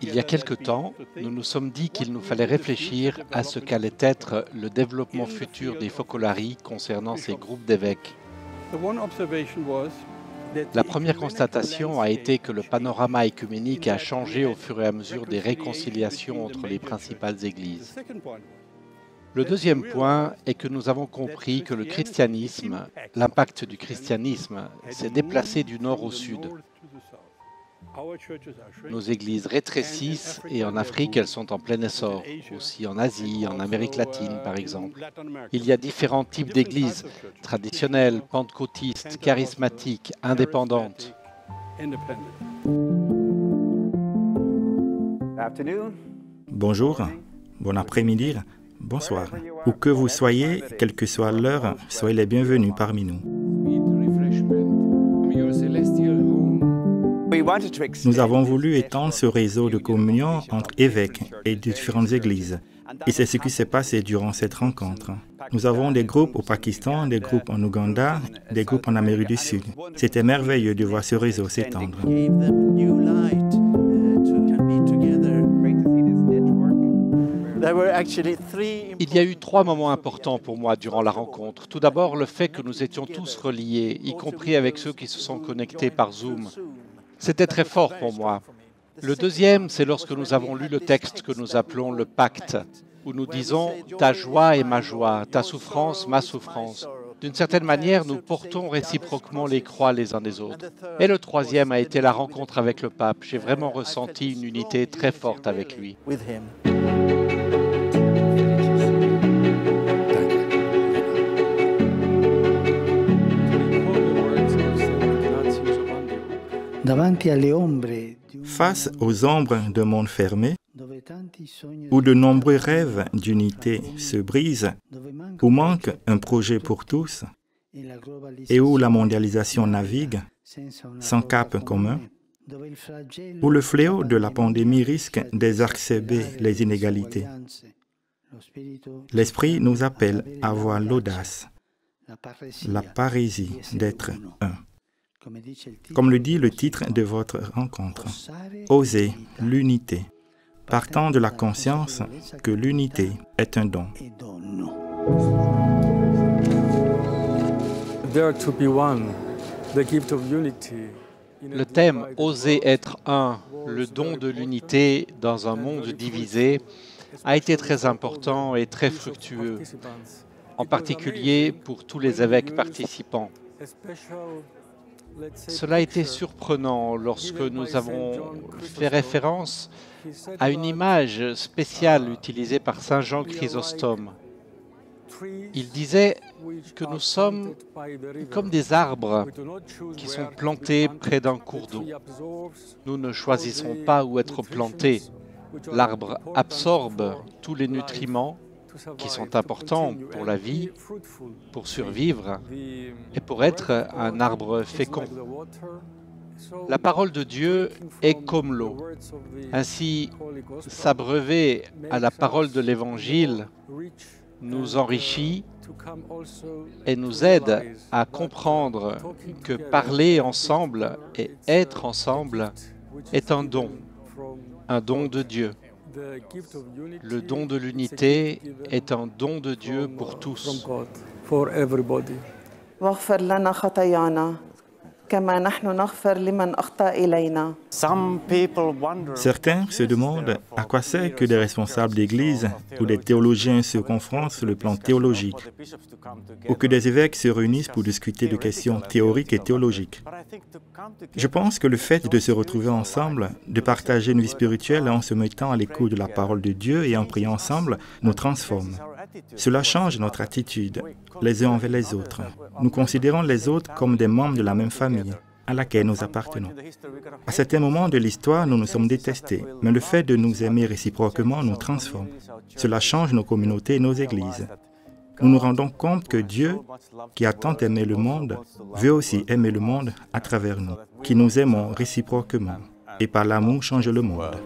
Il y a quelque temps, nous nous sommes dit qu'il nous fallait réfléchir à ce qu'allait être le développement futur des Focolari concernant ces groupes d'évêques. La première constatation a été que le panorama œcuménique a changé au fur et à mesure des réconciliations entre les principales églises. Le deuxième point est que nous avons compris que le christianisme, l'impact du christianisme, s'est déplacé du nord au sud. Nos églises rétrécissent et en Afrique, elles sont en plein essor, aussi en Asie, en Amérique latine par exemple. Il y a différents types d'églises, traditionnelles, pentecôtistes, charismatiques, indépendantes. Bonjour, bon après-midi, bonsoir. Où que vous soyez, quelle que soit l'heure, soyez les bienvenus parmi nous. Nous avons voulu étendre ce réseau de communion entre évêques et différentes églises. Et c'est ce qui s'est passé durant cette rencontre. Nous avons des groupes au Pakistan, des groupes en Ouganda, des groupes en Amérique du Sud. C'était merveilleux de voir ce réseau s'étendre. Il y a eu 3 moments importants pour moi durant la rencontre. Tout d'abord, le fait que nous étions tous reliés, y compris avec ceux qui se sont connectés par Zoom. C'était très fort pour moi. Le deuxième, c'est lorsque nous avons lu le texte que nous appelons le pacte, où nous disons « ta joie est ma joie, ta souffrance, ma souffrance ». D'une certaine manière, nous portons réciproquement les croix les uns des autres. Et le troisième a été la rencontre avec le pape. J'ai vraiment ressenti une unité très forte avec lui. Face aux ombres d'un monde fermé, où de nombreux rêves d'unité se brisent, où manque un projet pour tous, et où la mondialisation navigue sans cap commun, où le fléau de la pandémie risque d'exacerber les inégalités. L'Esprit nous appelle à avoir l'audace, la parésie d'être un. Comme le dit le titre de votre rencontre, oser l'unité, partant de la conscience que l'unité est un don. Le thème « Oser être un », le don de l'unité dans un monde divisé, a été très important et très fructueux, en particulier pour tous les évêques participants. Cela a été surprenant lorsque nous avons fait référence à une image spéciale utilisée par Saint Jean Chrysostome. Il disait que nous sommes comme des arbres qui sont plantés près d'un cours d'eau. Nous ne choisissons pas où être plantés. L'arbre absorbe tous les nutriments qui sont importants pour la vie, pour survivre et pour être un arbre fécond. La parole de Dieu est comme l'eau. Ainsi, s'abreuver à la parole de l'Évangile nous enrichit et nous aide à comprendre que parler ensemble et être ensemble est un don de Dieu. Le don de l'unité est un don de Dieu pour tous. Certains se demandent à quoi sert que des responsables d'église ou des théologiens se confrontent sur le plan théologique, ou que des évêques se réunissent pour discuter de questions théoriques et théologiques. Je pense que le fait de se retrouver ensemble, de partager une vie spirituelle en se mettant à l'écoute de la parole de Dieu et en priant ensemble, nous transforme. Cela change notre attitude, les uns envers les autres. Nous considérons les autres comme des membres de la même famille à laquelle nous appartenons. À certains moments de l'histoire, nous nous sommes détestés, mais le fait de nous aimer réciproquement nous transforme. Cela change nos communautés et nos églises. Nous nous rendons compte que Dieu, qui a tant aimé le monde, veut aussi aimer le monde à travers nous, qui nous aimons réciproquement, et par l'amour change le monde.